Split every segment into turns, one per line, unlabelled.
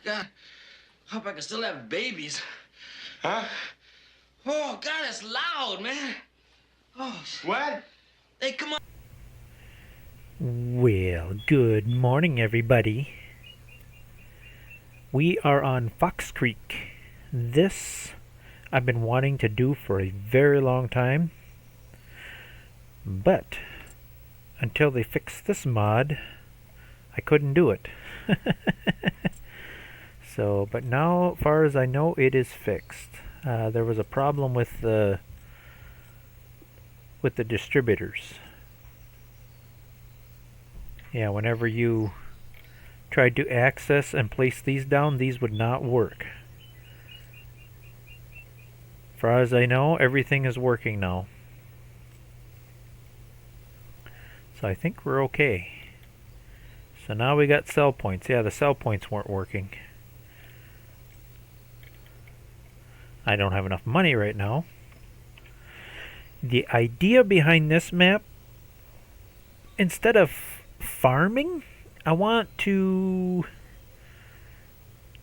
God, hope I can still have babies.
Huh?
Oh, God, it's loud, man. Oh,
What?
hey, come on.
Well, good morning, everybody. We are on Fox Creek. This I've been wanting to do for a very long time, but until they fixed this mod, I couldn't do it. But now, as far as I know, it is fixed. There was a problem with the distributors. Yeah, whenever you tried to access and place these down, these would not work. As far as I know, everything is working now. So I think we're okay. So now we got sell points. Yeah, the sell points weren't working. I don't have enough money right now. The idea behind this map, instead of farming, I want to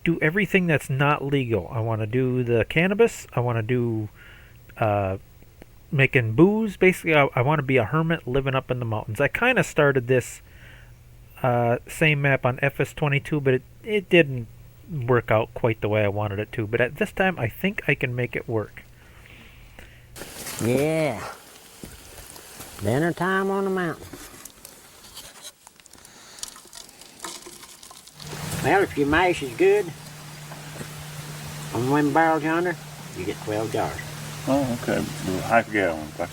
do everything that's not legal. I want to do the cannabis. I want to do making booze. Basically, I want to be a hermit living up in the mountains. I kind of started this same map on FS25, but it didn't work out quite the way I wanted it to. But at this time, I think I can make it work.
Yeah. Dinner time on the mountain. Well, if your mash is good, on one barrel yonder, you get 12 jars.
Oh, okay. Half a gallon. Okay.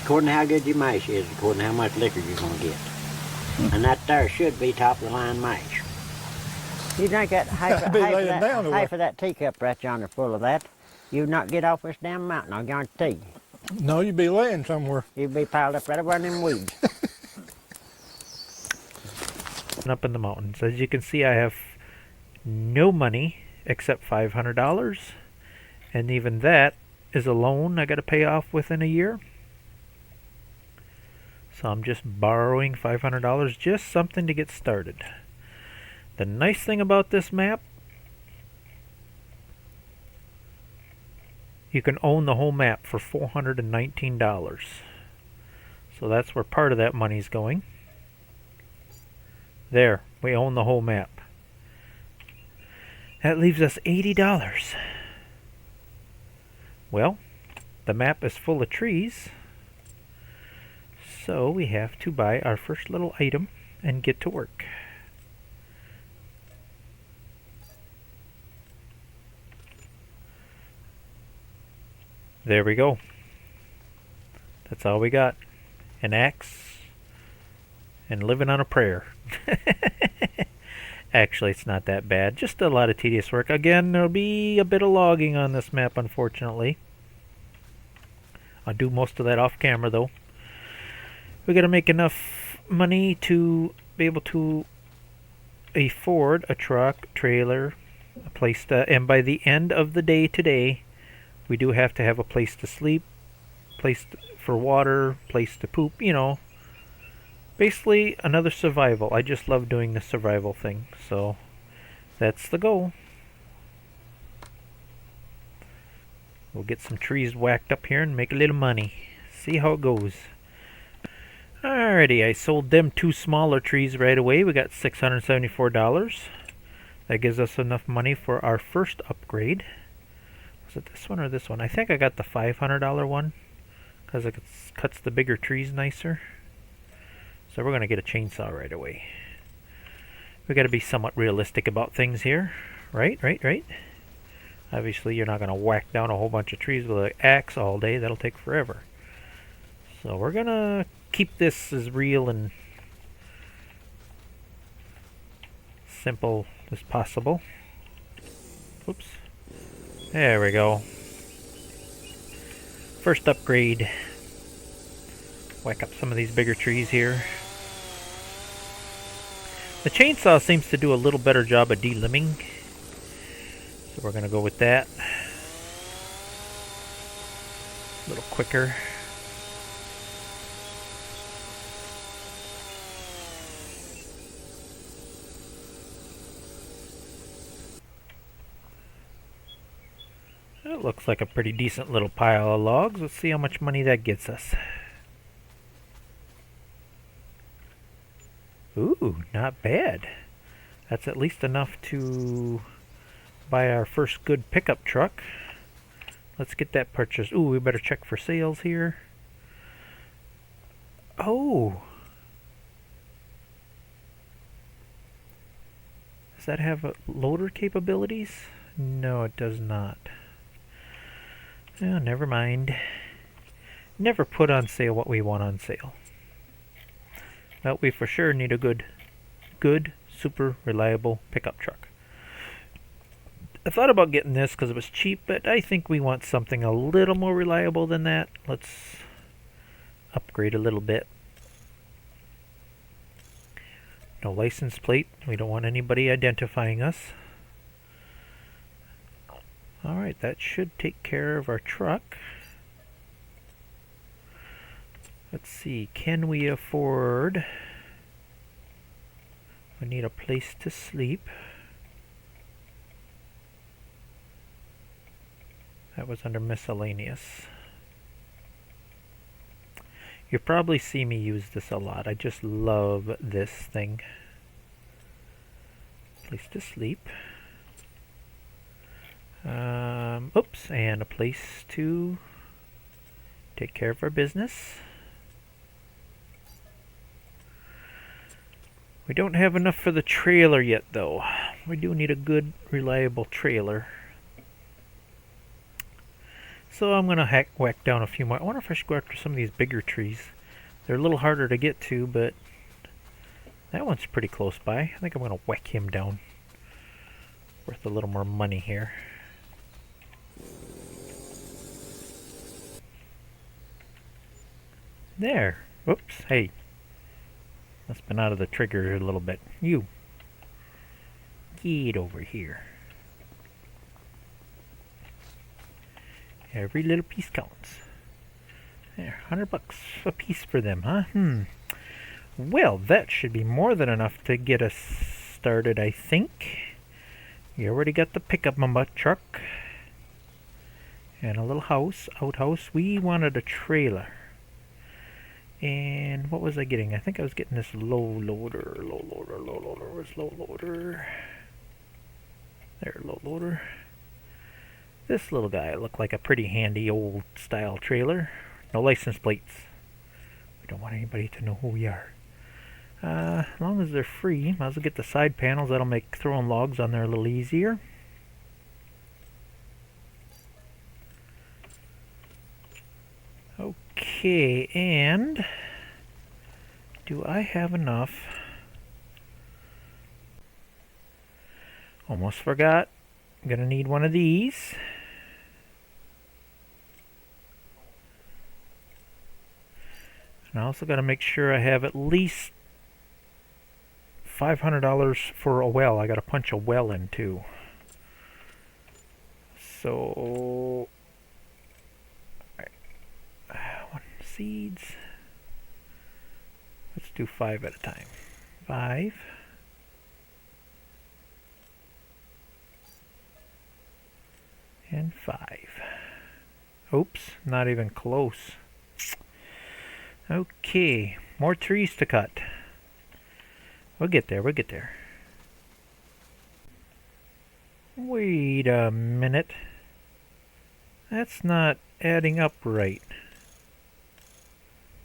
According to how good your mash is, according to how much liquor you're going to get. And that there should be top of the line mash. You drink that half of that teacup right yonder full of that, you'd not get off this damn mountain, I guarantee you.
No, you'd be laying somewhere.
You'd be piled up right over in them weeds.
Up in the mountains. As you can see, I have no money except $500, and even that is a loan I got to pay off within a year. So I'm just borrowing $500, just something to get started. The nice thing about this map, you can own the whole map for $419. So that's where part of that money's going. There, we own the whole map. That leaves us $80. Well, the map is full of trees, so we have to buy our first little item and get to work. There we go. That's all we got. An axe and living on a prayer. Actually, it's not that bad. Just a lot of tedious work. Again, there'll be a bit of logging on this map, unfortunately. I'll do most of that off camera, though. We got to make enough money to be able to afford a truck, trailer, a place to... And by the end of the day today, we do have to have a place to sleep, place for water, place to poop, you know. Basically, another survival. I just love doing the survival thing. So, that's the goal. We'll get some trees whacked up here and make a little money. See how it goes. Alrighty, I sold them 2 smaller trees right away. We got $674. That gives us enough money for our first upgrade. Was it this one or this one? I think I got the $500 one, because it cuts the bigger trees nicer. So we're going to get a chainsaw right away. We got to be somewhat realistic about things here. Right? Obviously, you're not going to whack down a whole bunch of trees with an axe all day. That'll take forever. So we're going to keep this as real and simple as possible. Oops. There we go. First upgrade. Whack up some of these bigger trees here. The chainsaw seems to do a little better job of delimbing. So we're going to go with that. A little quicker. That looks like a pretty decent little pile of logs. Let's see how much money that gets us. Ooh, not bad. That's at least enough to buy our first good pickup truck. Let's get that purchased. Ooh, we better check for sales here. Oh! Does that have loader capabilities? No, it does not. Oh, never mind. Never put on sale what we want on sale. Well, we for sure need a good, super reliable pickup truck. I thought about getting this because it was cheap, but I think we want something a little more reliable than that. Let's upgrade a little bit. No license plate. We don't want anybody identifying us. Alright, that should take care of our truck. Let's see, can we afford... We need a place to sleep. That was under miscellaneous. You probably see me use this a lot. I just love this thing. Place to sleep. Oops, and a place to take care of our business. We don't have enough for the trailer yet, though. We do need a good, reliable trailer. So I'm going to whack down a few more. I wonder if I should go after some of these bigger trees. They're a little harder to get to, but that one's pretty close by. I think I'm going to whack him down. Worth a little more money here. There. Whoops. Hey. Must have been out of the trigger a little bit. You. Get over here. Every little piece counts. There, $100 a piece for them, huh? Well, that should be more than enough to get us started, I think. You already got the pickup truck. And a little outhouse. We wanted a trailer. And what was I getting? I think I was getting this low loader. Where's low loader? There, low loader. This little guy looked like a pretty handy old style trailer. No license plates. We don't want anybody to know who we are. As long as they're free, might as well get the side panels. That'll make throwing logs on there a little easier. Okay, and do I have enough? Almost forgot. I'm gonna need one of these. And I also got to make sure I have at least $500 for a well. I got to punch a well in too. So, one seeds. Let's do 5 at a time. 5. And 5. Oops, not even close. Okay, more trees to cut. We'll get there, Wait a minute. That's not adding up right.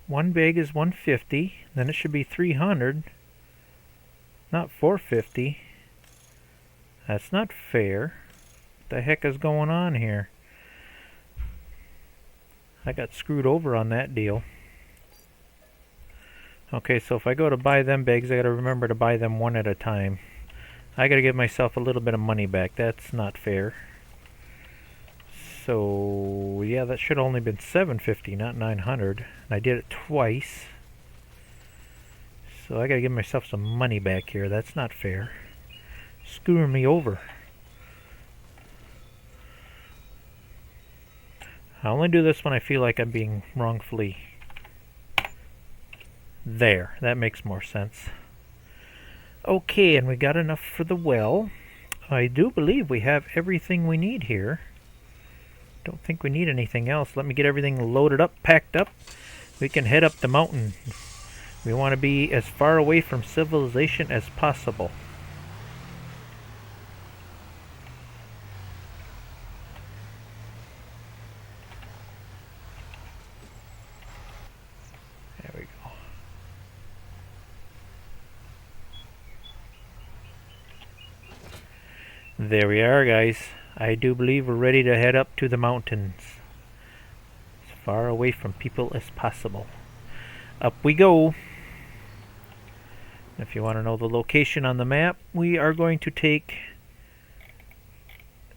One bag is 150, then it should be 300, not 450. That's not fair. What the heck is going on here? I got screwed over on that deal. Okay, so if I go to buy them bags, I gotta remember to buy them one at a time. I gotta give myself a little bit of money back. That's not fair. So yeah, that should have only been $750, not $900. And I did it twice. So I gotta give myself some money back here. That's not fair. Screwing me over. I only do this when I feel like I'm being wrongfully. There, that makes more sense. Okay, and we got enough for the well. I do believe we have everything we need here. Don't think we need anything else. Let me get everything loaded up, packed up. We can head up the mountain. We want to be as far away from civilization as possible. There we go. There we are, guys. I do believe we're ready to head up to the mountains. As far away from people as possible. Up we go. If you want to know the location on the map, we are going to take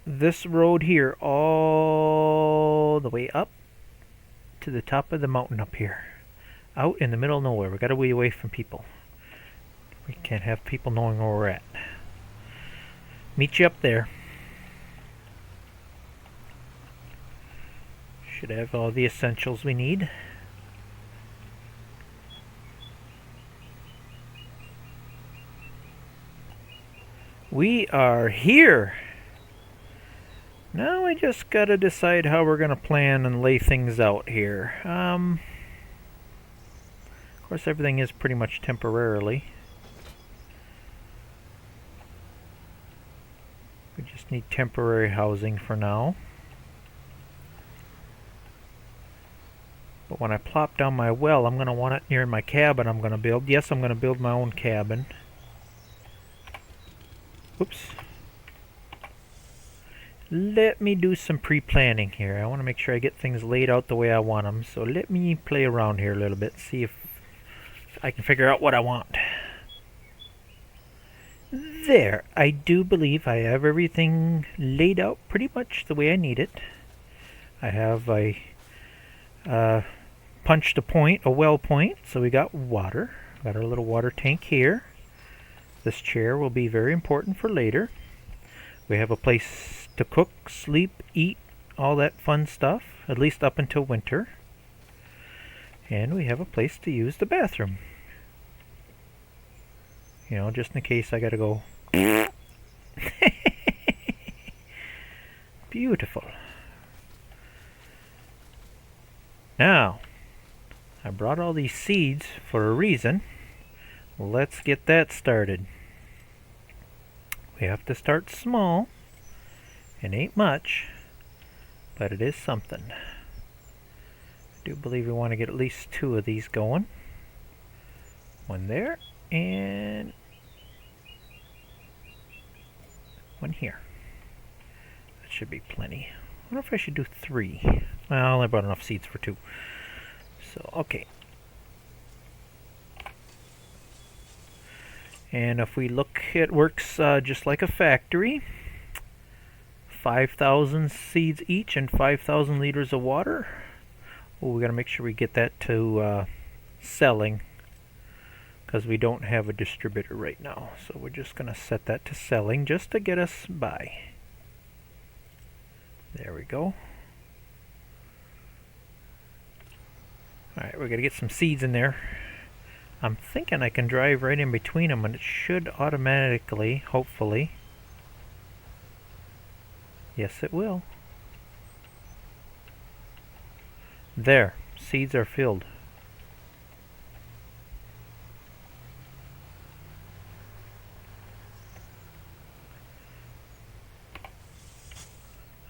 this road here all the way up to the top of the mountain up here. Out in the middle of nowhere. We got to be away from people. We can't have people knowing where we're at. Meet you up there. Should have all the essentials we need. We are here! Now we just gotta decide how we're gonna plan and lay things out here. Of course everything is pretty much temporarily. We just need temporary housing for now. But when I plop down my well, I'm going to want it near my cabin I'm going to build. Yes, I'm going to build my own cabin. Oops. Let me do some pre-planning here. I want to make sure I get things laid out the way I want them. So let me play around here a little bit, see if I can figure out what I want. There. I do believe I have everything laid out pretty much the way I need it. I have a punched a point, a well point, so we got water. Got our little water tank here. This chair will be very important for later. We have a place to cook, sleep, eat, all that fun stuff, at least up until winter. And we have a place to use the bathroom. You know, just in case I gotta go. Beautiful. Now, I brought all these seeds for a reason. Let's get that started. We have to start small. It ain't much, but it is something. I do believe we want to get at least 2 of these going. One there, and one here. That should be plenty. I wonder if I should do 3. Well, I brought enough seeds for 2. So, okay. And if we look, it works just like a factory. 5,000 seeds each and 5,000 liters of water. Oh, we got to make sure we get that to selling, because we don't have a distributor right now. So we're just going to set that to selling just to get us by. There we go. Alright, we're going to get some seeds in there. I'm thinking I can drive right in between them and it should automatically, hopefully. Yes, it will. There, seeds are filled.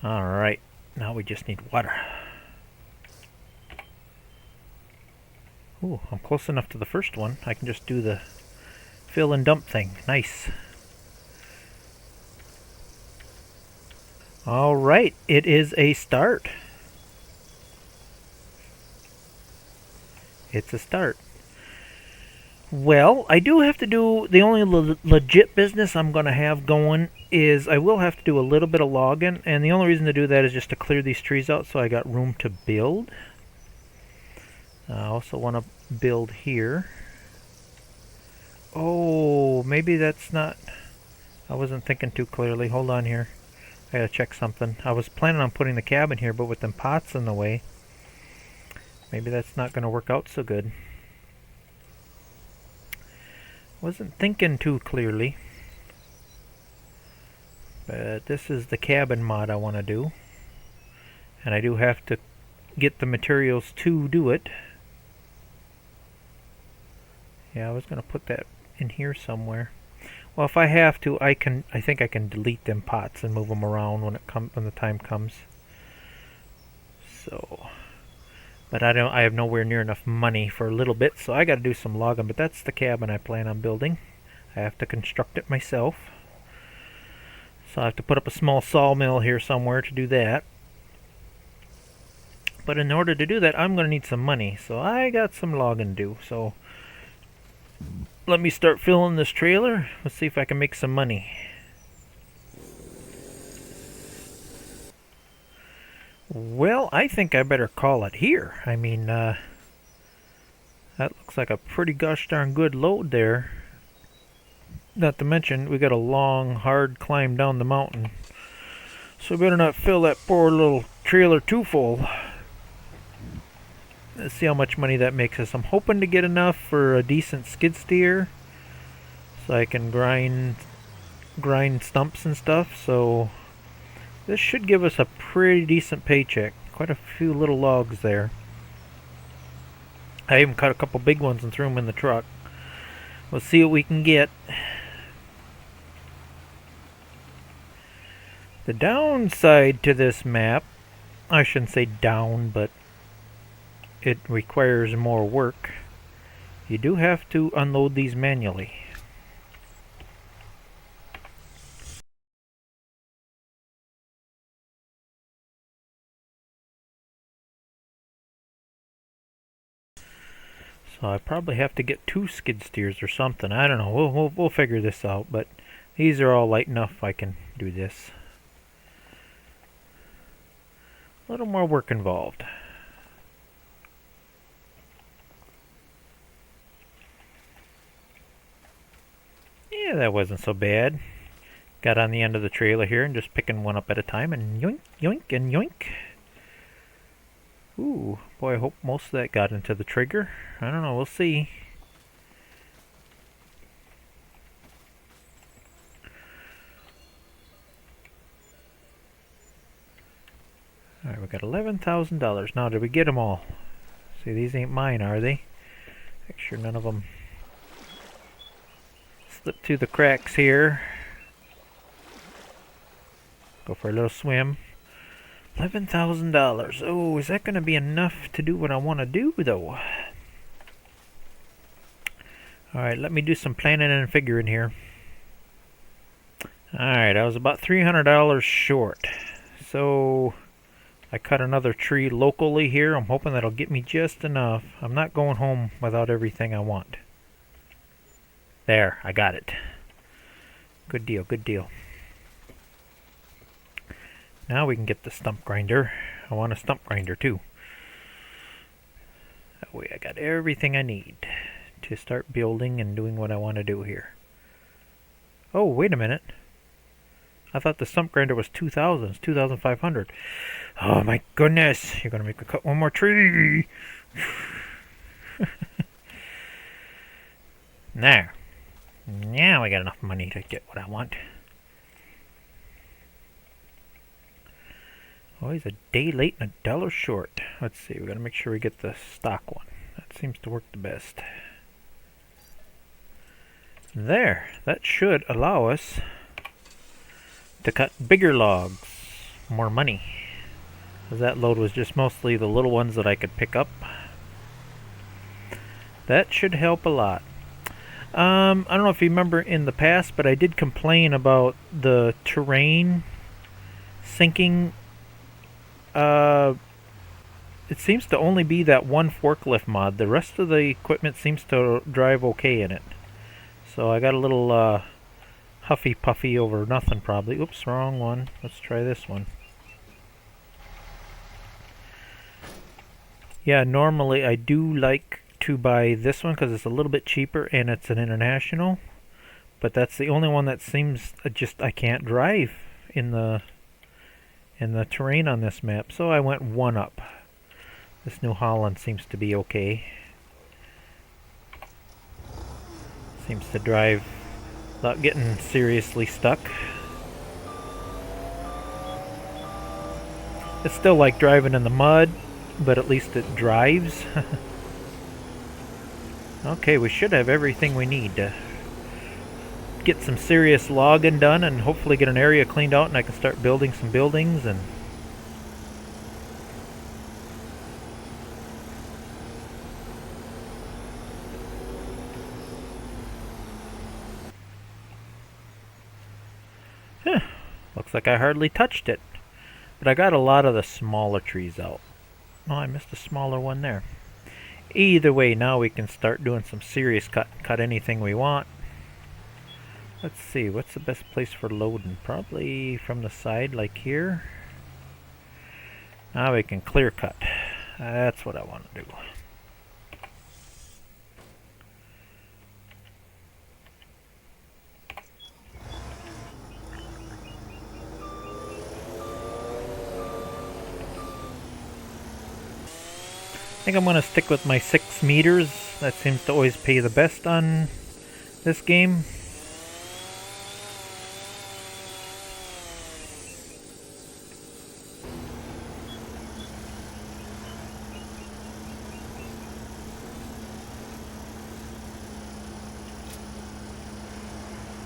Alright, now we just need water. Ooh, I'm close enough to the first one. I can just do the fill and dump thing. Nice. Alright, it is a start. It's a start. Well, I do have to do, the only legit business I'm going to have going is I will have to do a little bit of logging, and the only reason to do that is just to clear these trees out so I got room to build. I also want to build here. Oh, maybe that's not, I wasn't thinking too clearly. Hold on here. I gotta check something. I was planning on putting the cabin here, but with them pots in the way, maybe that's not going to work out so good. Wasn't thinking too clearly. But this is the cabin mod I want to do. and I do have to get the materials to do it. Yeah, I was gonna put that in here somewhere. Well, if I have to, I think I can delete them pots and move them around when the time comes. So, but I have nowhere near enough money for a little bit, so I got to do some logging. But that's the cabin I plan on building. I have to construct it myself. So I have to put up a small sawmill here somewhere to do that. But in order to do that, I'm going to need some money. So I got some logging to do. So let me start filling this trailer. Let's see if I can make some money. Well, I think I better call it here. I mean, that looks like a pretty gosh darn good load there. Not to mention, we got a long, hard climb down the mountain. So we better not fill that poor little trailer too full. Let's see how much money that makes us. I'm hoping to get enough for a decent skid steer, so I can grind stumps and stuff. So this should give us a pretty decent paycheck. Quite a few little logs there. I even cut a couple big ones and threw them in the truck. We'll see what we can get. The downside to this map, I shouldn't say down, but it requires more work. You do have to unload these manually. So I probably have to get 2 skid steers or something. I don't know. We'll figure this out. But these are all light enough. I can do this. A little more work involved. Yeah, that wasn't so bad. Got on the end of the trailer here and just picking one up at a time and yoink, yoink, and yoink. Ooh, boy, I hope most of that got into the trigger. I don't know, we'll see. Alright, we got $11,000. Now, did we get them all? See, these ain't mine, are they? Make sure none of them slip through the cracks here. Go for a little swim. $11,000. Oh, is that going to be enough to do what I want to do, though? Alright, let me do some planning and figuring here. Alright, I was about $300 short. So I cut another tree locally here. I'm hoping that'll get me just enough. I'm not going home without everything I want. There, I got it. Good deal, good deal. Now we can get the stump grinder. I want a stump grinder too. That way I got everything I need to start building and doing what I want to do here. Oh, wait a minute. I thought the stump grinder was 2,000. It's 2,500. Oh my goodness. You're going to make me cut one more tree. There. Now I got enough money to get what I want. Oh, he's a day late and $1 short. Let's see. We got to make sure we get the stock one. That seems to work the best. There. That should allow us to cut bigger logs. More money. Because that load was just mostly the little ones that I could pick up. That should help a lot. I don't know if you remember in the past, but I did complain about the terrain sinking. It seems to only be that one forklift mod. The rest of the equipment seems to drive okay in it. So I got a little huffy puffy over nothing probably. Oops, wrong one. Let's try this one. Yeah, normally I do like to buy this one because it's a little bit cheaper and it's an international. But that's the only one that seems just I can't drive in the terrain on this map. So I went one up. This New Holland seems to be okay. Seems to drive without getting seriously stuck. It's still like driving in the mud, but at least it drives. Okay, we should have everything we need to get some serious logging done and hopefully get an area cleaned out and I can start building some buildings. And looks like I hardly touched it, but I got a lot of the smaller trees out. Oh, I missed a smaller one there. Either way, now we can start doing some serious cut anything we want. Let's see, what's the best place for loading? Probably from the side like here. Now we can clear cut. That's what I want to do. I think I'm going to stick with my 6 meters. That seems to always pay the best on this game.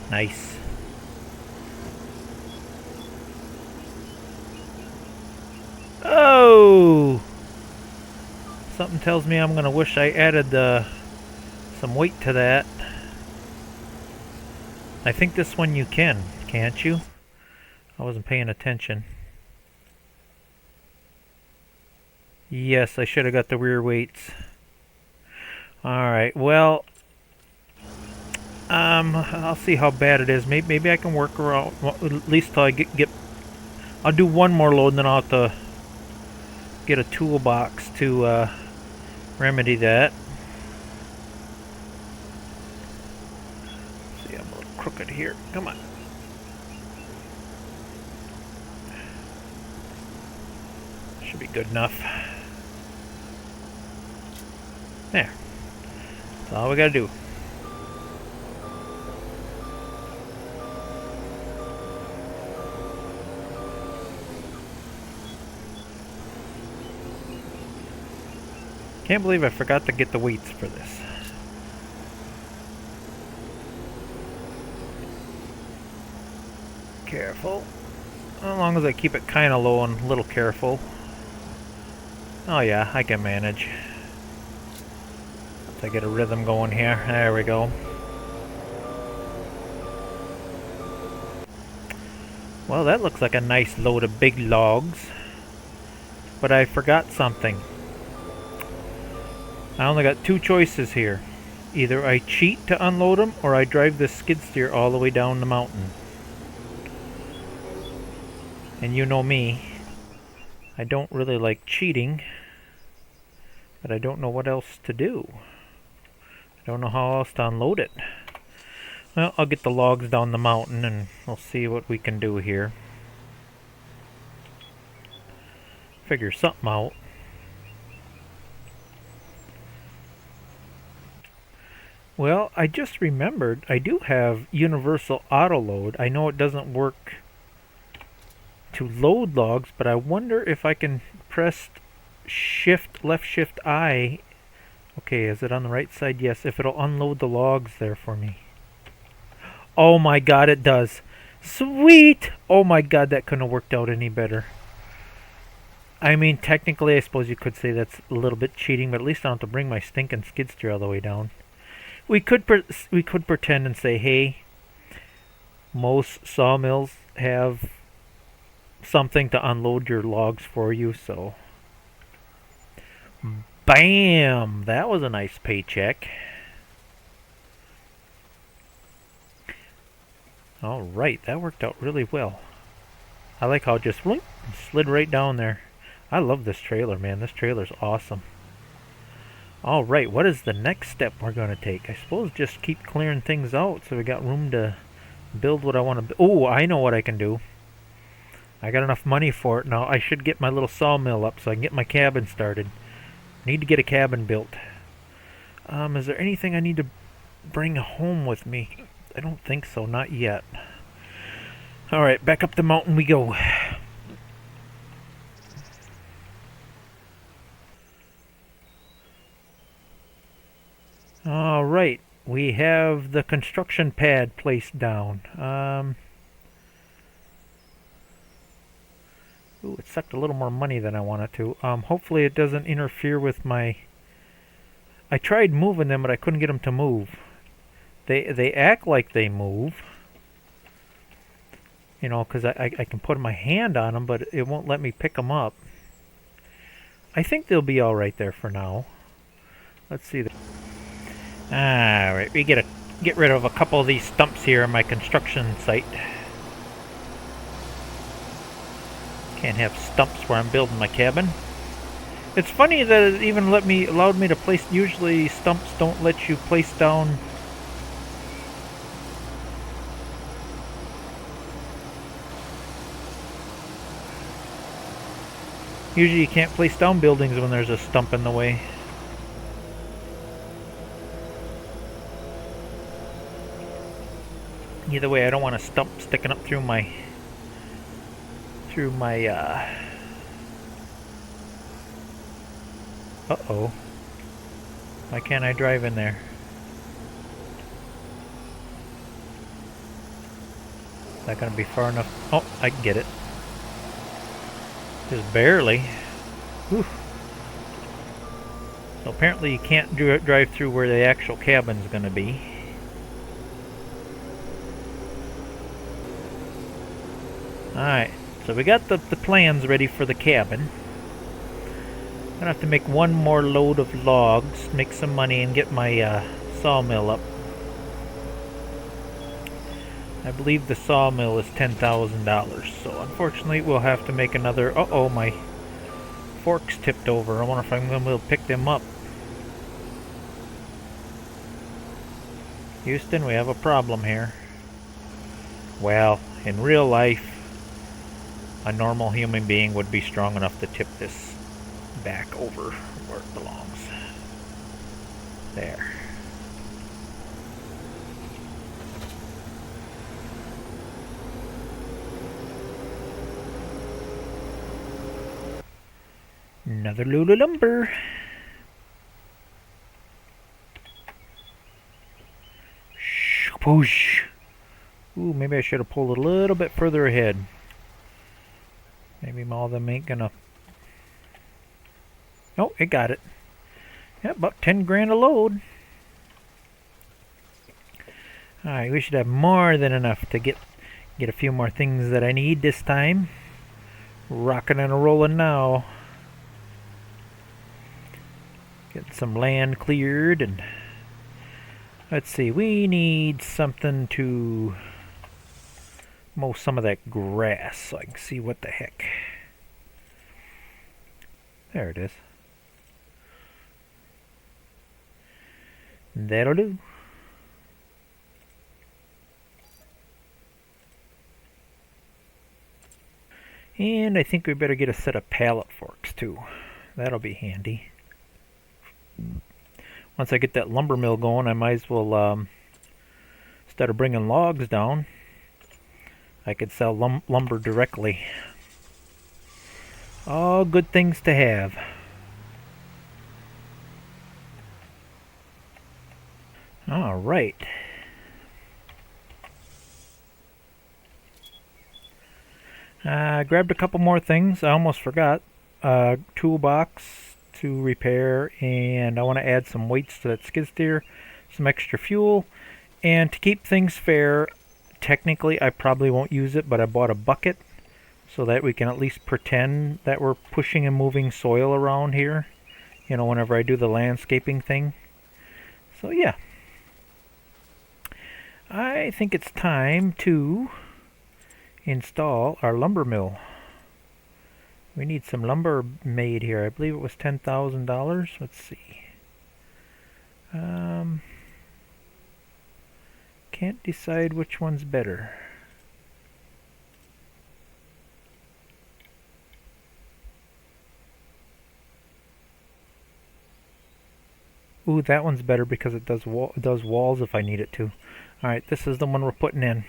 Nice. Oh! Something tells me I'm gonna wish I added some weight to that. I think this one you can, can't you? I wasn't paying attention. Yes, I should have got the rear weights. Alright, well, I'll see how bad it is. Maybe I can work around, well, at least till I get I'll do one more load and then I'll have to get a toolbox to remedy that. See, I'm a little crooked here. Come on. Should be good enough. There. That's all we gotta do. Can't believe I forgot to get the weights for this. Careful. As long as I keep it kind of low and a little careful. Oh yeah, I can manage. Once I get a rhythm going here. There we go. Well, that looks like a nice load of big logs. But I forgot something. I only got 2 choices here. Either I cheat to unload them, or I drive this skid steer all the way down the mountain. And you know me, I don't really like cheating, but I don't know what else to do. I don't know how else to unload it. Well, I'll get the logs down the mountain and we'll see what we can do here. Figure something out. Well, I just remembered I do have universal auto load. I know it doesn't work to load logs, but I wonder if I can press left shift I. Okay, is it on the right side? Yes, if it'll unload the logs there for me. Oh my god, it does. Sweet! Oh my god, that couldn't have worked out any better. I mean, technically I suppose you could say that's a little bit cheating, but at least I don't have to bring my stinking skid steer all the way down. We could pretend and say, hey, most sawmills have something to unload your logs for you, so bam! That was a nice paycheck. Alright, that worked out really well. I like how it just whoop, slid right down there. I love this trailer, man. This trailer's awesome. Alright, what is the next step we're going to take? I suppose just keep clearing things out so we got room to build what I want to. Oh, I know what I can do. I got enough money for it now. I should get my little sawmill up so I can get my cabin started. Need to get a cabin built. Is there anything I need to bring home with me? I don't think so, not yet. Alright, back up the mountain we go. All right, we have the construction pad placed down. Ooh, it sucked a little more money than I wanted to. Hopefully it doesn't interfere with my... I tried moving them, but I couldn't get them to move. They act like they move. You know, because I can put my hand on them, but it won't let me pick them up. I think they'll be all right there for now. Let's see. Alright, we get rid of a couple of these stumps here on my construction site. Can't have stumps where I'm building my cabin. It's funny that it even allowed me to place. Usually stumps don't let you place down. Usually you can't place down buildings when there's a stump in the way. Either way, I don't want a stump sticking up through my uh-oh. Why can't I drive in there? Is that gonna be far enough? Oh, I can get it. Just barely. Whew. So apparently you can't drive through where the actual cabin's gonna be. Alright, so we got the plans ready for the cabin. I'm gonna have to make one more load of logs, make some money, and get my sawmill up. I believe the sawmill is $10,000, so unfortunately we'll have to make another... Uh-oh, my fork's tipped over. I wonder if I'm gonna be able to pick them up. Houston, we have a problem here. Well, in real life, a normal human being would be strong enough to tip this back over where it belongs. There. Another load of lumber. Push. Ooh, maybe I should have pulled a little bit further ahead. Maybe all of them ain't gonna... Oh, it got it. Yeah, about 10 grand a load. Alright, we should have more than enough to get a few more things that I need this time. Rocking and rolling now. Get some land cleared, and let's see, we need something to mow some of that grass so I can see what the heck. There it is. That'll do. And I think we better get a set of pallet forks too. That'll be handy. Once I get that lumber mill going, I might as well, instead of bringing logs down, I could sell lumber directly. All good things to have. All right. I grabbed a couple more things. I almost forgot. Toolbox to repair, and I want to add some weights to that skid steer, some extra fuel, and to keep things fair, technically I probably won't use it, but I bought a bucket so that we can at least pretend that we're pushing and moving soil around here, you know, whenever I do the landscaping thing. So yeah, I think it's time to install our lumber mill. We need some lumber made here. I believe it was $10,000. Let's see. Can't decide which one's better. Ooh, that one's better because it does walls if I need it to. Alright, this is the one we're putting in.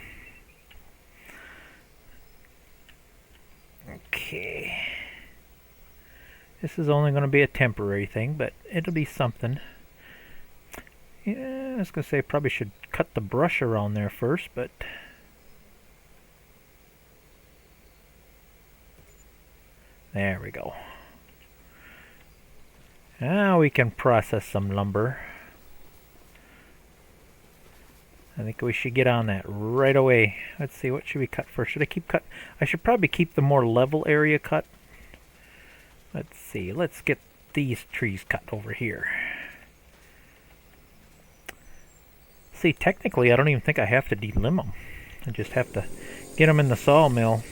Okay. This is only going to be a temporary thing, but it'll be something. Yeah, I was going to say probably should cut the brush around there first, but... There we go. Now we can process some lumber. I think we should get on that right away. Let's see, what should we cut first? Should I keep cut? I should probably keep the more level area cut. Let's see, let's get these trees cut over here. See, technically I don't even think I have to delimb them. I just have to get them in the sawmill.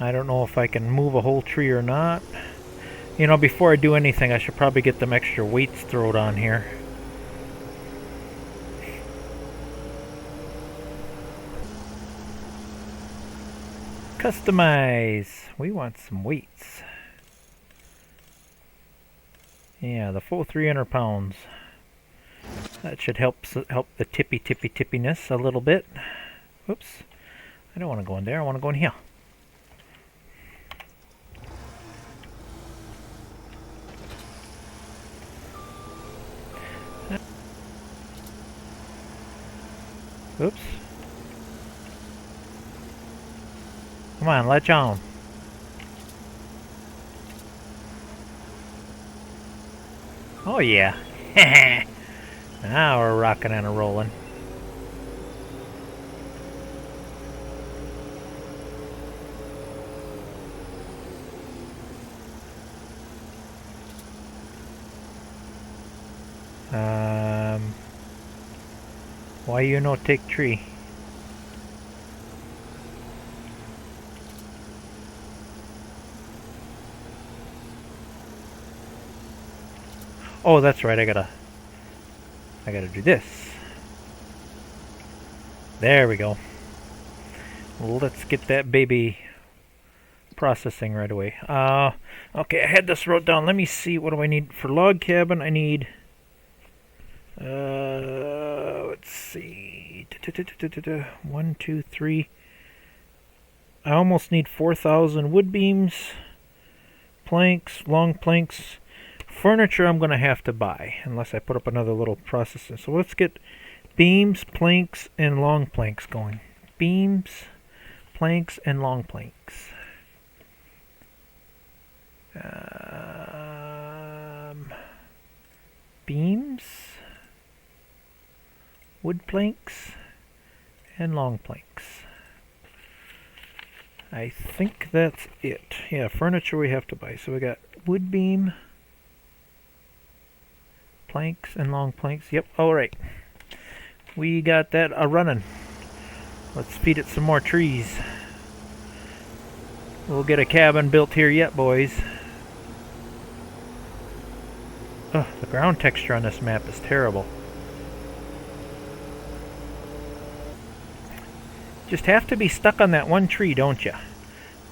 I don't know if I can move a whole tree or not. You know, before I do anything, I should probably get them extra weights thrown on here. Customize. We want some weights. Yeah, the full 300 pounds. That should help the tippiness a little bit. Oops. I don't want to go in there. I want to go in here. Oops. Come on, latch on. Oh yeah. Now we're rocking and rolling. Why you no take tree? Oh, that's right. I gotta do this. There we go. Let's get that baby processing right away. Okay, I had this wrote down. Let me see. What do I need for log cabin? I need. Let's see. 1, 2, 3. I almost need 4,000 wood beams, planks, long planks. Furniture I'm going to have to buy unless I put up another little processor. So let's get beams, planks, and long planks going. Beams, planks, and long planks. Beams, wood planks, and long planks. I think that's it. Yeah, furniture we have to buy. So we got wood beam, planks, and long planks. Yep, alright. We got that running. Let's feed it some more trees. We'll get a cabin built here yet, boys. Oh, the ground texture on this map is terrible. Just have to be stuck on that one tree, don't you?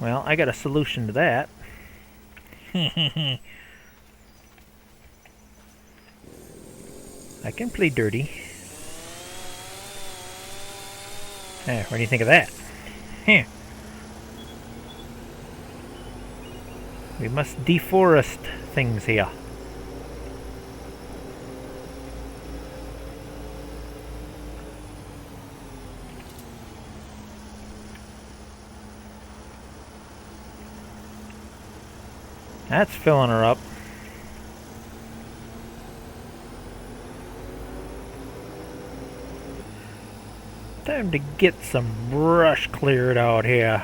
Well, I got a solution to that. I can play dirty. What do you think of that? We must deforest things here. That's filling her up. Time to get some brush cleared out here.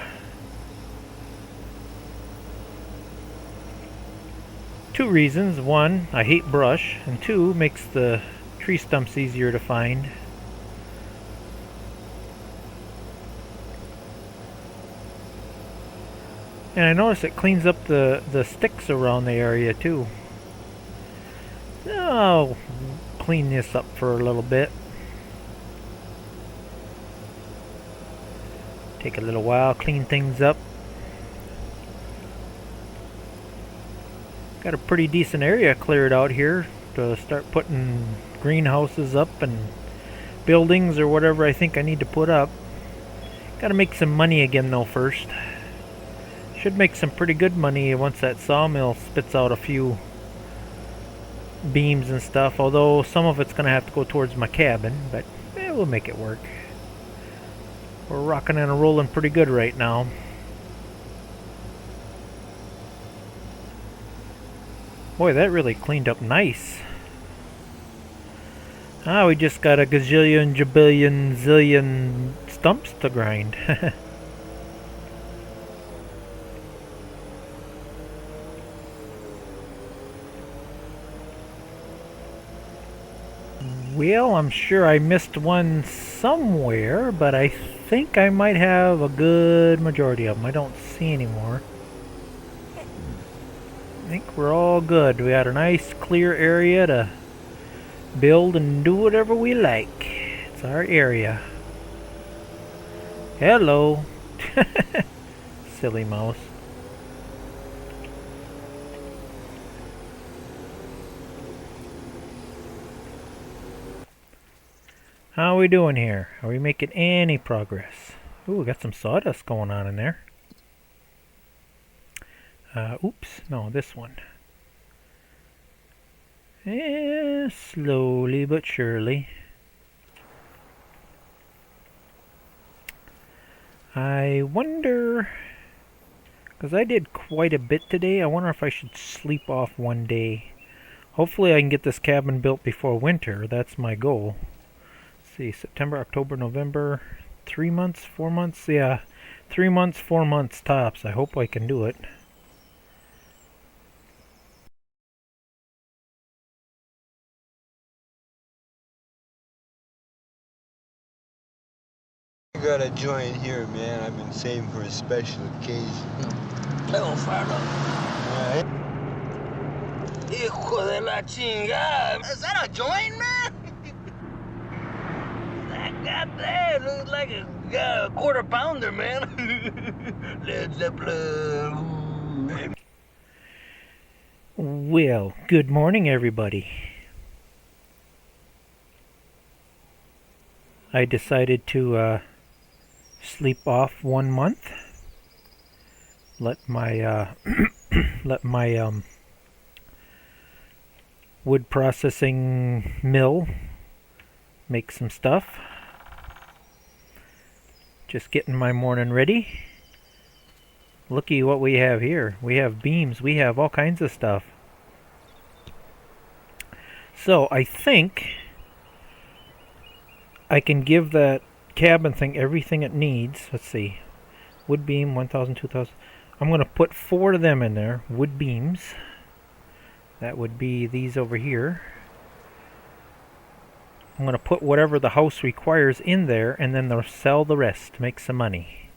Two reasons. One, I hate brush, and two, makes the tree stumps easier to find. And I notice it cleans up the sticks around the area too. I'll clean this up for a little bit. Take a little while, clean things up. Got a pretty decent area cleared out here to start putting greenhouses up and buildings or whatever I think I need to put up. Gotta make some money again though first. Should make some pretty good money once that sawmill spits out a few beams and stuff, although some of it's gonna have to go towards my cabin, but we'll make it work. We're rocking and rolling pretty good right now. Boy, that really cleaned up nice. Ah, we just got a gazillion, jabillion, zillion stumps to grind. Well, I'm sure I missed one somewhere, but I think I might have a good majority of them. I don't see any more. I think we're all good. We got a nice clear area to build and do whatever we like. It's our area. Hello. Silly mouse. How are we doing here? Are we making any progress? Ooh, we got some sawdust going on in there. Oops, no, this one. Slowly but surely. I wonder, because I did quite a bit today, I wonder if I should sleep off one day. Hopefully I can get this cabin built before winter. That's my goal. Let's see, September, October, November, 3 months, 4 months? Yeah, 3 months, 4 months tops. I hope I can do it.
I got a joint here, man. I've been saving for a special occasion.
Little fardo. Hijo de la chingada. Is that a joint, man? That goddamn looks like a quarter pounder, man. Led Zeppelin.
Well, good morning, everybody. I decided to sleep off 1 month. Let my wood processing mill make some stuff. Just getting my morning ready. Looky what we have here. We have beams. We have all kinds of stuff. So I think I can give that cabin thing everything it needs. Let's see. Wood beam, 1,000, 2,000. I'm going to put 4 of them in there. Wood beams. That would be these over here. I'm going to put whatever the house requires in there, and then they'll sell the rest to make some money.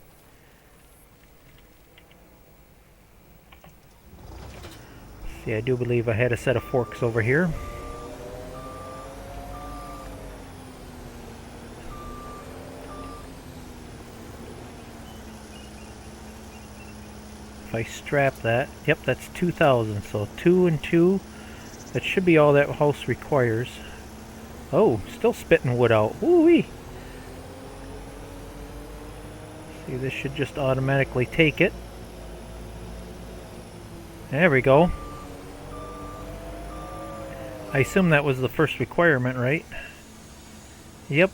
See, I do believe I had a set of forks over here. If I strap that, yep, that's 2,000. So 2 and 2. That should be all that house requires. Oh, still spitting wood out. Woo-wee! See, this should just automatically take it. There we go. I assume that was the first requirement, right? Yep.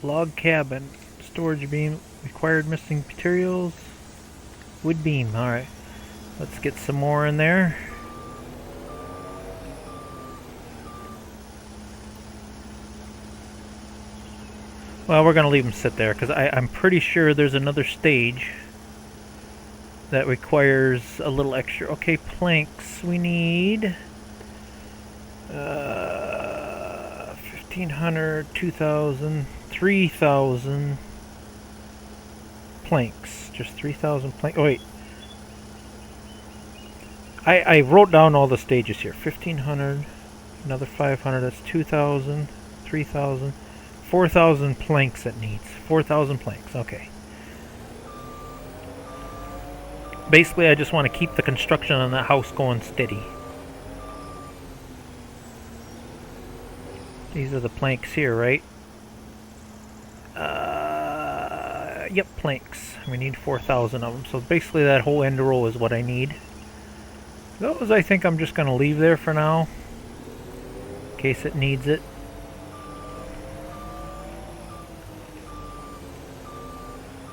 Log cabin. Storage beam. Required missing materials. Wood beam. Alright. Let's get some more in there. Well, we're going to leave them sit there because I'm pretty sure there's another stage that requires a little extra. Okay, planks. We need 1,500, 2,000, 3,000 planks. Just 3,000 planks. Oh, wait. I wrote down all the stages here. 1,500, another 500. That's 2,000, 3,000. 4,000 planks it needs. 4,000 planks, okay. Basically, I just want to keep the construction on that house going steady. These are the planks here, right? Yep, planks. We need 4,000 of them. So basically that whole end row is what I need. Those I think I'm just going to leave there for now. In case it needs it.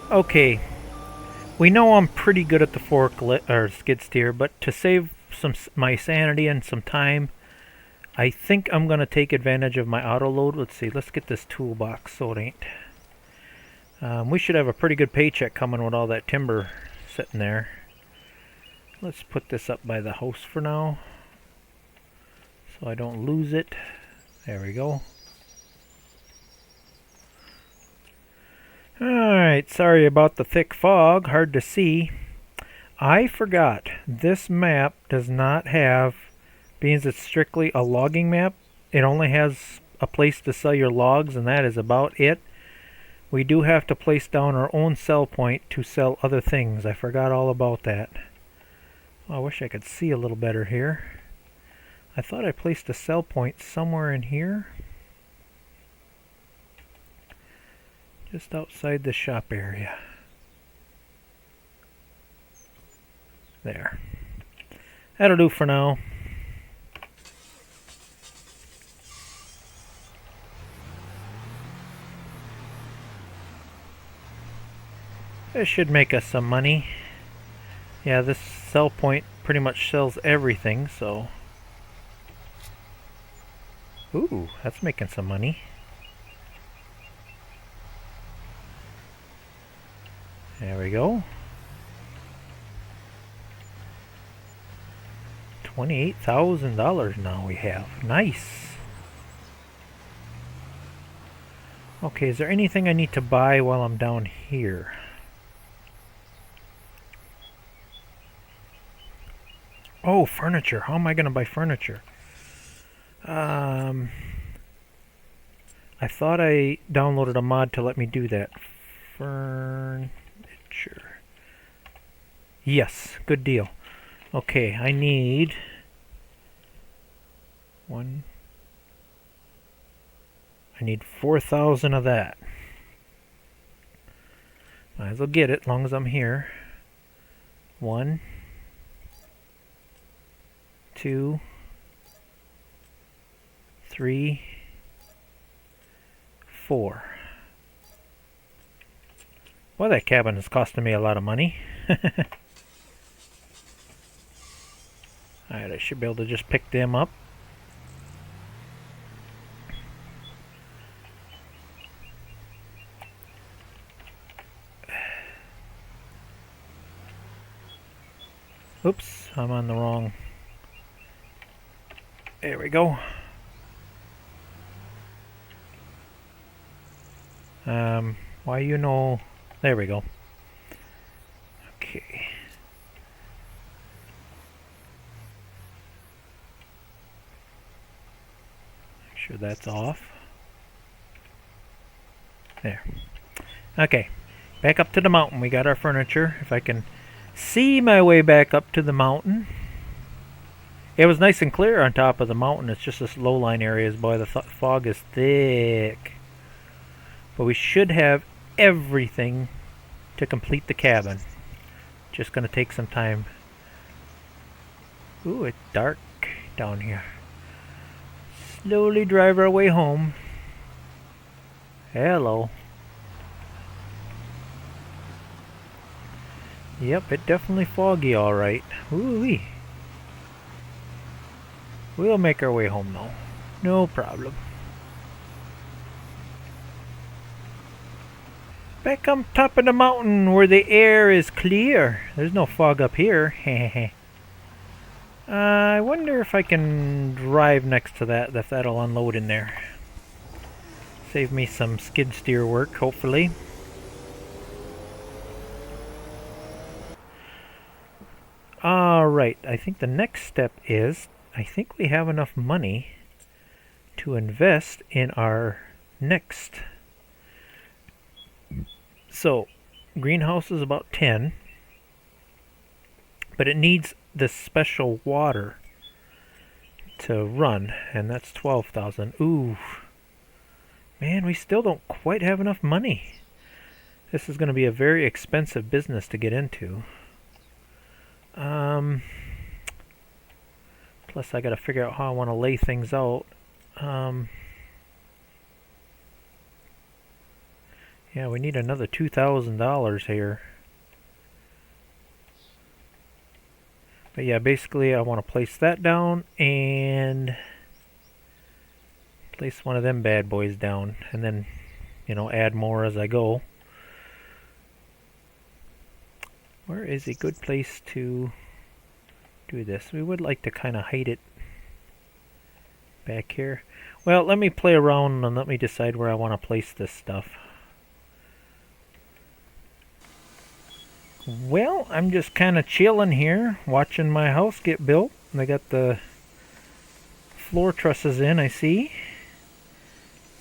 Okay. We know I'm pretty good at the or skid steer, but to save my sanity and some time, I think I'm going to take advantage of my auto load. Let's see. Let's get this toolbox so it ain't. We should have a pretty good paycheck coming with all that timber sitting there. Let's put this up by the house for now so I don't lose it. There we go. Alright, sorry about the thick fog, hard to see. I forgot, this map does not have, being it's strictly a logging map, it only has a place to sell your logs and that is about it. We do have to place down our own sell point to sell other things. I forgot all about that. Oh, I wish I could see a little better here. I thought I placed a sell point somewhere in here. Just outside the shop area. There. That'll do for now. This should make us some money. Yeah, this sell point pretty much sells everything, so... Ooh, that's making some money. There we go. $28,000 now we have. Nice. Okay, is there anything I need to buy while I'm down here? Oh, furniture. How am I going to buy furniture? I thought I downloaded a mod to let me do that. Furniture. Yes, good deal. Okay, I need I need 4,000 of that. Might as well get it, as long as I'm here. 1, 2, 3, 4. Well, that cabin is costing me a lot of money. Alright, I should be able to just pick them up. Oops, I'm on the wrong... There we go. Why you know... There we go. Okay. Make sure that's off. There. Okay. Back up to the mountain. We got our furniture. If I can see my way back up to the mountain. It was nice and clear on top of the mountain. It's just this low-lying areas. Boy, the fog is thick. But we should have everything to complete the cabin. Just gonna take some time. Ooh, it's dark down here. Slowly drive our way home. Hello. Yep, it's definitely foggy, alright. Ooh-wee. We'll make our way home though. No problem. Back on top of the mountain where the air is clear. There's no fog up here. I wonder if I can drive next to that, if that'll unload in there. Save me some skid steer work, hopefully. Alright, I think the next step is, I think we have enough money to invest in our next. So, greenhouse is about 10, but it needs this special water to run, and that's 12,000. Ooh, man, we still don't quite have enough money. This is going to be a very expensive business to get into. Plus I got to figure out how I want to lay things out. Yeah, we need another $2,000 here. But yeah, basically I want to place that down and place one of them bad boys down, and then, you know, add more as I go. Where is a good place to do this? We would like to kind of hide it back here. Well, let me play around and let me decide where I want to place this stuff. Well, I'm just kind of chilling here, watching my house get built. I got the floor trusses in, I see.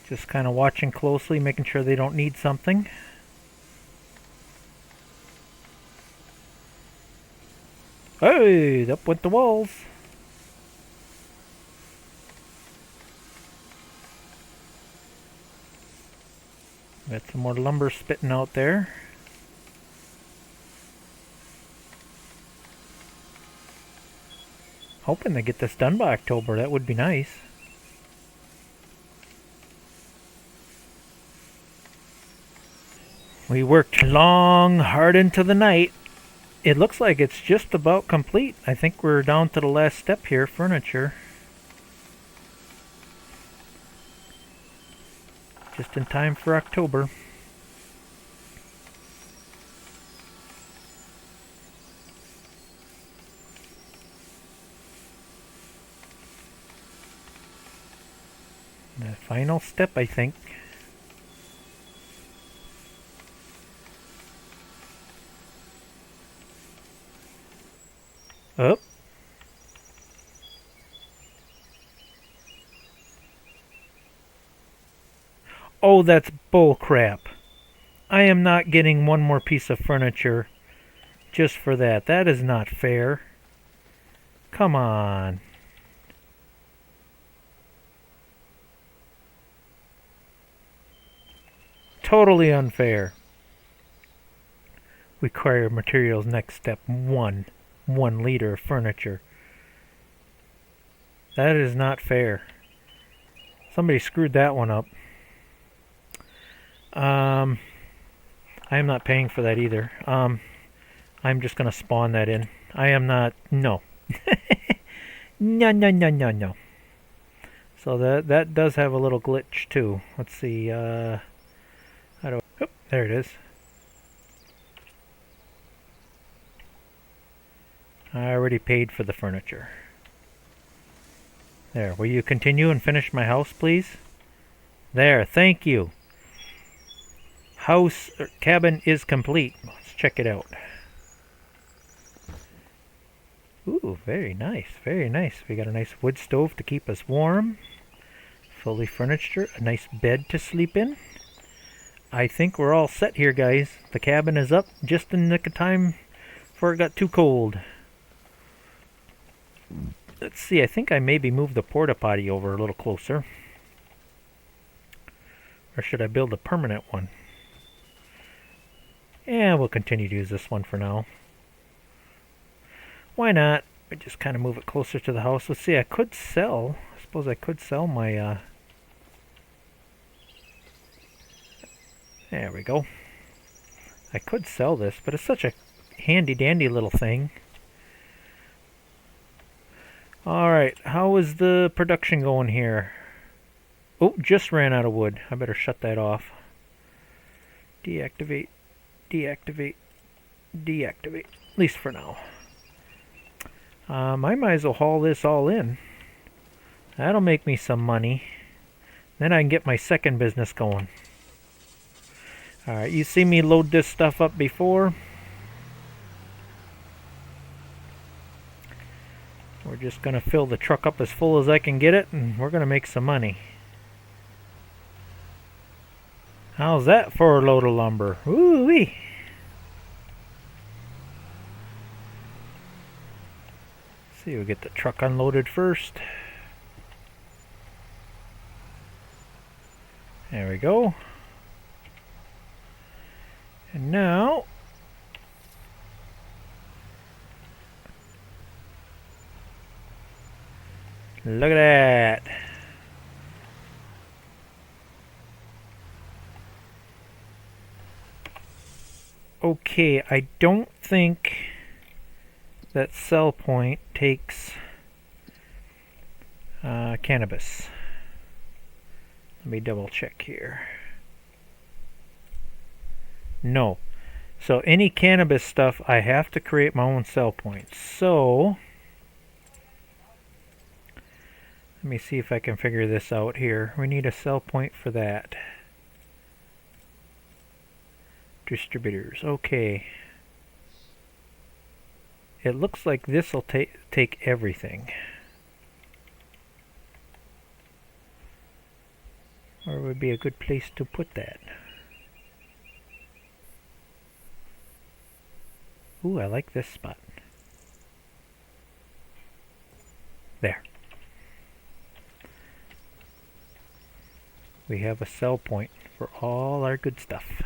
Just kind of watching closely, making sure they don't need something. Hey, up went the walls. Got some more lumber spitting out there. Hoping to get this done by October. That would be nice. We worked long, hard into the night. It looks like it's just about complete. I think we're down to the last step here, furniture. Just in time for October. The final step, I think. Up. Oh, that's bull crap. I am not getting one more piece of furniture just for that. That is not fair. Come on. Totally unfair. Require materials next step 1 liter of furniture. That is not fair. Somebody screwed that one up. I am not paying for that either. I'm just gonna spawn that in. I am not. No. No. So that does have a little glitch too. Let's see. How do? Oh, there it is. I already paid for the furniture. There. Will you continue and finish my house, please? There. Thank you. House or cabin is complete. Let's check it out. Ooh, very nice, very nice. We got a nice wood stove to keep us warm. Fully furnished, a nice bed to sleep in. I think we're all set here, guys. The cabin is up just in the nick of time before it got too cold. Let's see, I think I maybe moved the porta potty over a little closer. Or should I build a permanent one? Yeah, we'll continue to use this one for now. Why not? I just kind of move it closer to the house. Let's see, I could sell. I suppose I could sell my... There we go. I could sell this, but it's such a handy-dandy little thing. Alright, how is the production going here? Oh, just ran out of wood. I better shut that off. Deactivate. Deactivate. Deactivate. At least for now. I might as well haul this all in. That'll make me some money. Then I can get my second business going. Alright, you see me load this stuff up before. We're just going to fill the truck up as full as I can get it, and we're going to make some money. How's that for a load of lumber? Ooh-wee! See, we'll get the truck unloaded first. There we go. And now, look at that. Okay, I don't think that sell point takes cannabis. Let me double check here. No. So any cannabis stuff, I have to create my own sell points. So let me see if I can figure this out here. We need a sell point for that. Distributors. Okay. It looks like this will take everything. Where would be a good place to put that? Ooh, I like this spot. There. We have a sell point for all our good stuff.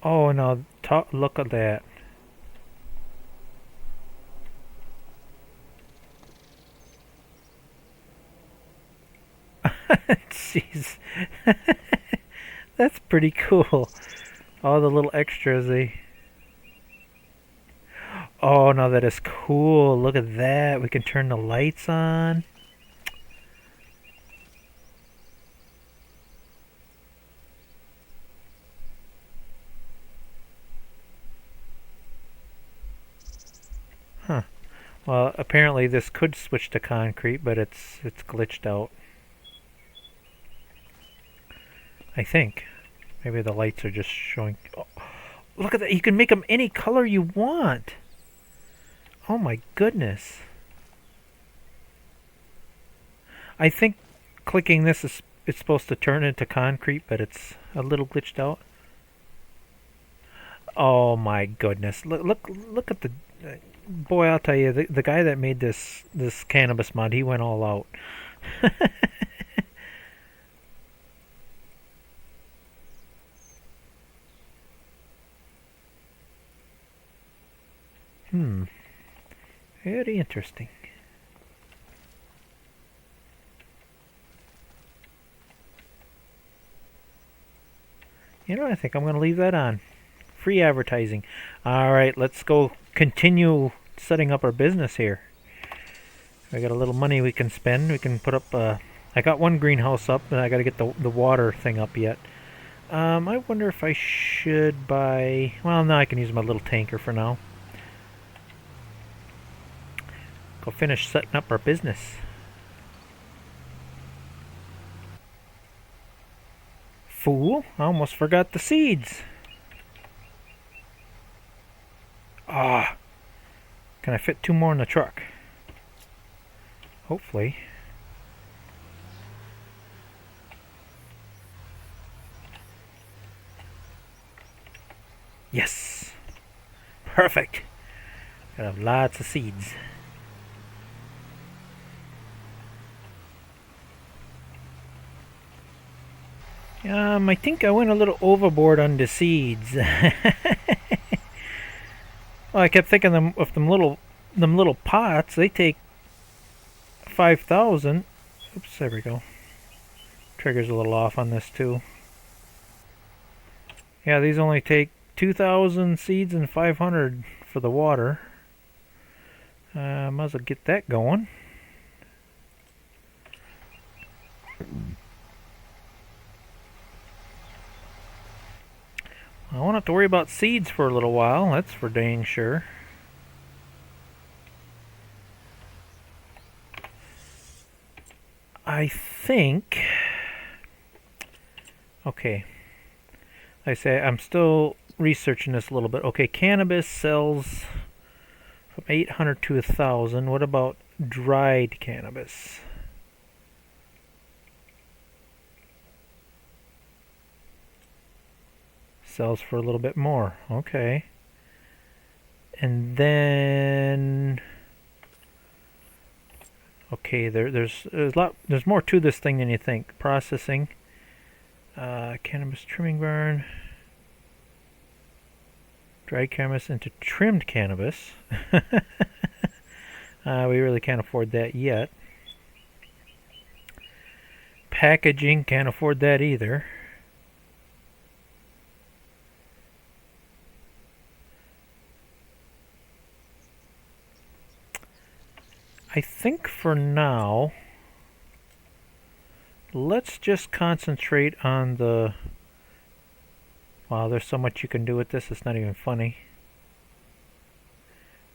Oh, now look at that. Jeez. That's pretty cool. All the little extras they... Oh, no, that is cool. Look at that. We can turn the lights on. Huh. Well, apparently this could switch to concrete, but it's glitched out. I think. Maybe the lights are just showing... Oh, look at that. You can make them any color you want. Oh my goodness. I think clicking this is it's supposed to turn into concrete, but it's a little glitched out. Oh my goodness. Look at the... boy, I'll tell you, the guy that made this cannabis mod, he went all out. Very interesting. You know, I think I'm going to leave that on. Free advertising. Alright, let's go continue setting up our business here. I got a little money we can spend. We can put up... I got one greenhouse up, and I got to get the water thing up yet. I wonder if I should buy... Well, no, I can use my little tanker for now. Go finish setting up our business. Fool, I almost forgot the seeds. Ah, can I fit 2 more in the truck? Hopefully. Yes, perfect. Got have lots of seeds. I think I went a little overboard on the seeds. Well, I kept thinking of them little pots. They take 5,000. Oops, there we go. Trigger's a little off on this too. Yeah, these only take 2,000 seeds and 500 for the water. Might as well get that going. I won't have to worry about seeds for a little while, that's for dang sure. I think... Okay. Like I say, I'm still researching this a little bit. Okay, cannabis sells from 800 to 1,000. What about dried cannabis? Sells for a little bit more. Okay. And then... Okay, there's a lot. There's more to this thing than you think. Processing, cannabis trimming barn, dried cannabis into trimmed cannabis. We really can't afford that yet. Packaging, can't afford that either. I think for now, let's just concentrate on the... Wow, there's so much you can do with this, it's not even funny.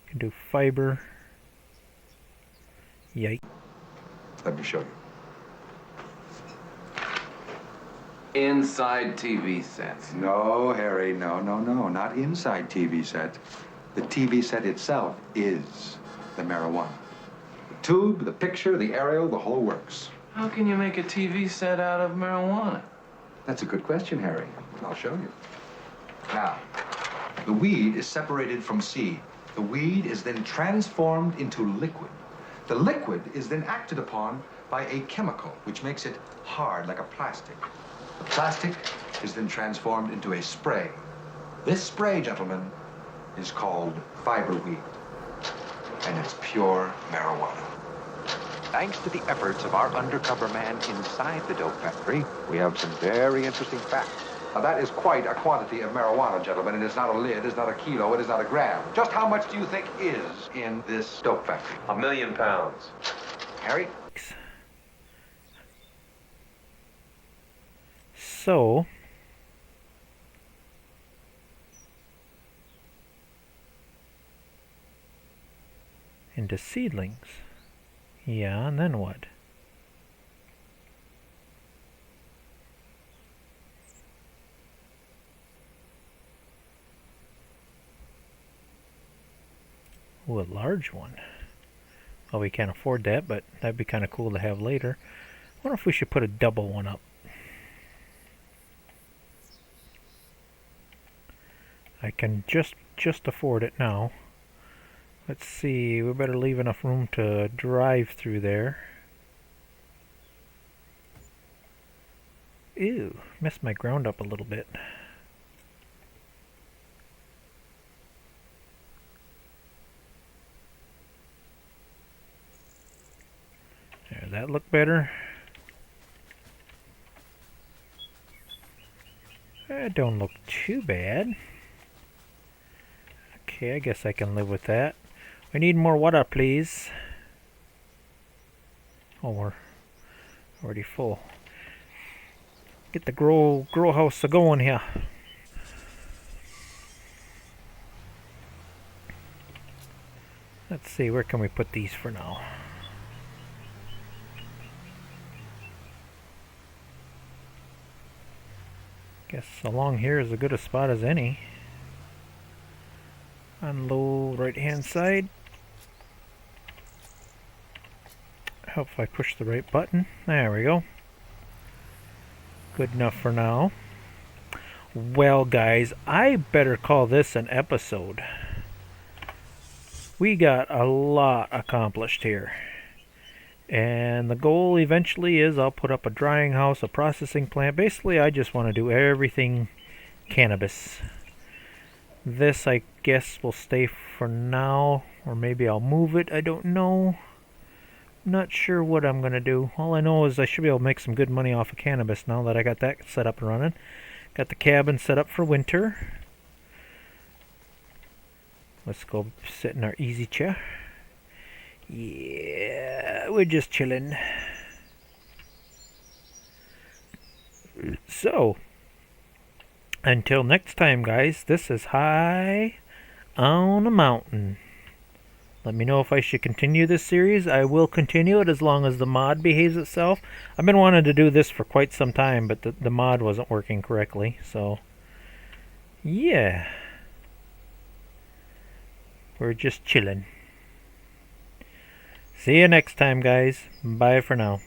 You can do fiber. Yikes.
Let me show you.
Inside TV sets.
No, Harry, no, not inside TV set. The TV set itself is the marijuana. The tube, the picture, the aerial, the whole works.
How can you make a TV set out of marijuana?
That's a good question, Harry. I'll show you. Now, the weed is separated from seed. The weed is then transformed into liquid. The liquid is then acted upon by a chemical, which makes it hard like a plastic. The plastic is then transformed into a spray. This spray, gentlemen, is called fiber weed, and it's pure marijuana.
Thanks to the efforts of our undercover man inside the dope factory, we have some very interesting facts.
Now, that is quite a quantity of marijuana, gentlemen. It is not a lid, it's not a kilo, it is not a gram. Just how much do you think is in this dope factory?
1 million pounds.
Harry?
So, into seedlings. Yeah, and then what? Ooh, a large one. Well, we can't afford that, but that'd be kind of cool to have later. I wonder if we should put a double one up. I can just afford it now. Let's see, we better leave enough room to drive through there. Ew, messed my ground up a little bit. There, that look better? That don't look too bad. Okay, I guess I can live with that. We need more water, please. Oh, we're already full. Get the grow house going here. Let's see, where can we put these for now? Guess along here is as good a spot as any. On low right hand side. Help if I push the right button. There we go. Good enough for now. Well, guys, I better call this an episode. We got a lot accomplished here. And the goal eventually is I'll put up a drying house, a processing plant. Basically, I just want to do everything cannabis. This, I guess, will stay for now. Or maybe I'll move it. I don't know. Not sure what I'm going to do. All I know is I should be able to make some good money off of cannabis now that I got that set up and running. Got the cabin set up for winter. Let's go sit in our easy chair. Yeah, we're just chilling. So, until next time, guys, this is High on a Mountain. Let me know if I should continue this series. I will continue it as long as the mod behaves itself. I've been wanting to do this for quite some time, but the mod wasn't working correctly. So, yeah. We're just chilling. See you next time, guys. Bye for now.